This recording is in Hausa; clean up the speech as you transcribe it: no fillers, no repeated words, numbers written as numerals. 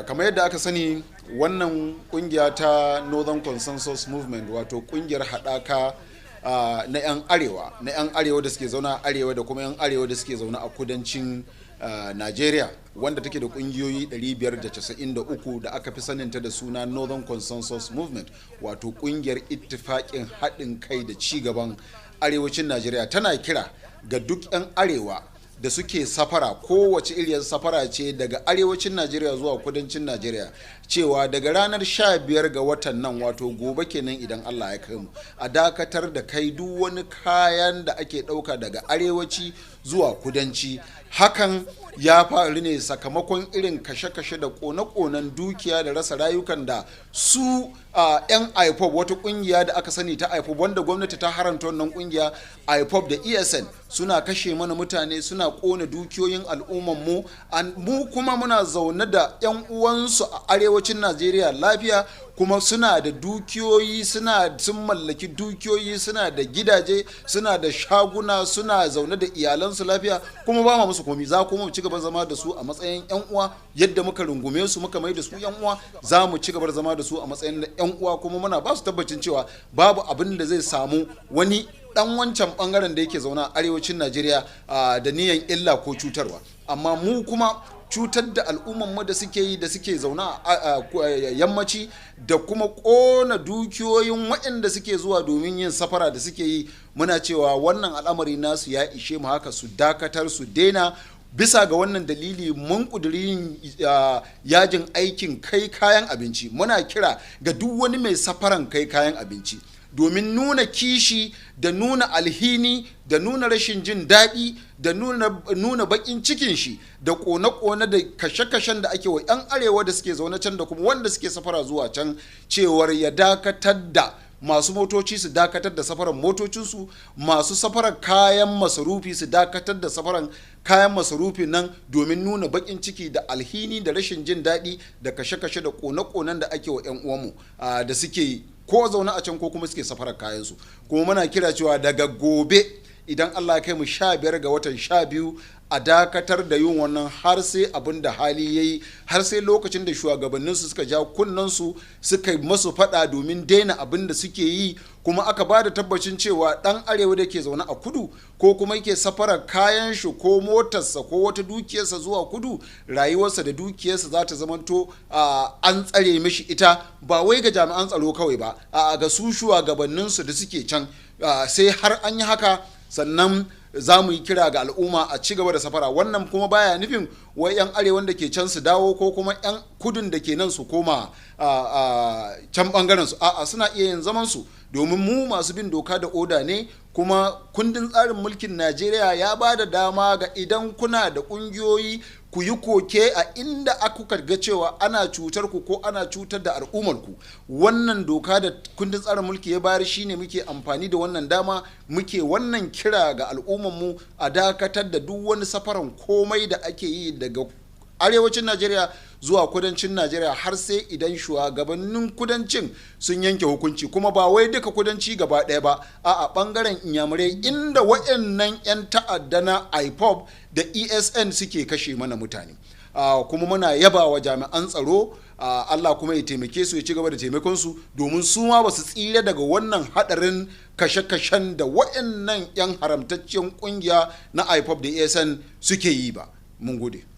kamar yadda aka sani, wannan kungiya ta Northern Consensus Movement, wato kungiyar haɗaka na 'yan arewa da suke zauna a arewa da kuma 'yan arewa da suke zauna a kudancin Najeriya, wanda take da kungiyoyi 593 da aka fi saninta da suna Northern Consensus Movement, wato kungiyar ittifaƙin haɗin kai da ci gaban arewacin Najeriya. Tana kira ga duk 'yan arewa da suke safara, kowace iriyar safara ce daga arewacin Najeriya zuwa kudancin Najeriya, cewa daga ranar 15 ga watan nan, wato gobe kenan idan Allah ya kai mu, a dakatar da kai duk wani kayan da ake ɗauka daga arewaci zuwa kudanci. Hakan ya faru ne sakamakon irin kashe-kashe da kone-konen dukiya da rasa rayukan da su 'yan IPOB, wata kungiya da aka sani ta IPOB, wanda gwamnati ta haramta wannan kungiya IPOB da ESN, suna kashe mana mutane, suna kone dukiyoyin al'umman mu kuma muna zaune da 'yan uwansu a arewacin Najeriya lafiya, kuma suna da dukiyoyi, sun mallaki dukiyoyi, suna da gidaje, suna da shaguna, suna zaune da iyalansu lafiya, kuma ba ma musu komi. Za kuma mu ci gaba zama da su a matsayin 'yan uwa, yadda muka rungume su muka mai da su 'yan uwa, za mu ci gaba zama da su a matsayin 'yan uwa, kuma muna ba su tabbacin cewa babu abin da zai samu wani dan wancan bangaren da yake zaune a arewacin Najeriya da niyan illa ko cutarwa. Amma mu kuma cutar da al'ummanmu da suke yi, da suke zaune a yammaci, da kuma ƙona dukiyoyin waɗanda suke zuwa domin yin safara da suke yi, muna cewa wannan al'amari nasu ya ishe mu, haka su dakatar, su daina. Bisa ga wannan dalili mun ƙudiri yin yajin aikin kai kayan abinci. Muna kira ga duk wani mai safaran kai kayan abinci domin nuna kishi da nuna alhini da nuna rashin jin daɗi da nuna baƙin cikin shi da ƙone-ƙone da kashe-kashen da ake wa 'yan arewa da suke zaune can da kuma wanda suke safara zuwa can, cewar ya dakatar da masu motoci su dakatar da safaran motocinsu, masu safarar kayan masarufi su dakatar da safaran kayan masarufi nan, domin nuna baƙin ciki da alhini da rashin jin daɗi da kashe-kashe da ƙone-ƙonen da ake wa 'yan uwanmu da suke ko zaune a can ko kuma suke safarar kayansu. Kuma muna kira cewa daga gobe idan Allah ya kai mu 15 ga watan 12 a dakatar da yin wannan har sai abin da hali ya yi, har sai lokacin da shugabanninsu suka ja kunnensu suka yi masu fada domin daina abin da suke yi, kuma aka ba da tabbacin cewa dan arewa da ke zaune a kudu ko kuma yake safarar kayan shi ko motarsa ko wata dukiyarsa zuwa kudu, rayuwarsa da dukiyarsa za ta zamanto an tsare mishi ita, ba wai ga jami'an tsaro kawai ba, ga su shugabanninsu da suke can. Sai har an yi haka sannan za mu yi kira ga al'umma a ci gaba da safara. Wannan kuma baya nufin wai 'yan arewan da ke can su dawo ko kuma 'yan kudun da ke nan su koma can bangaren su. A'a, suna iya yin zaman su, domin mu masu bin doka da oda ne, kuma kundin tsarin mulkin Najeriya ya ba da dama ga idan kuna da kungiyoyi ku yi koke a inda aka ga cewa ana cutar ku ko ana cutar da al'ummar ku. Wannan doka da kundin tsarin mulki ya bayar shine muke amfani da wannan dama, muke wannan kira ga al'ummar mu a dakatar da duk wani safaran komai da ake yi daga arewacin Najeriya zuwa kudancin Najeriya, har sai idan shugabannin kudancin sun yanke hukunci. Kuma ba wai duka kudanci gaba ɗaya ba, a bangaren inyamurai inda waɗannan 'yan ta'adda na IPOB da ESN suke kashe mana mutane. Kuma muna yaba wa jami'an tsaro, Allah kuma ya taimake su, ya ci gaba da taimakon su, domin su ma ba su tsira daga wannan hadarin kashe-kashen da waɗannan 'yan haramtaccen kungiya na IPOB da ESN suke yi ba. Mun gode.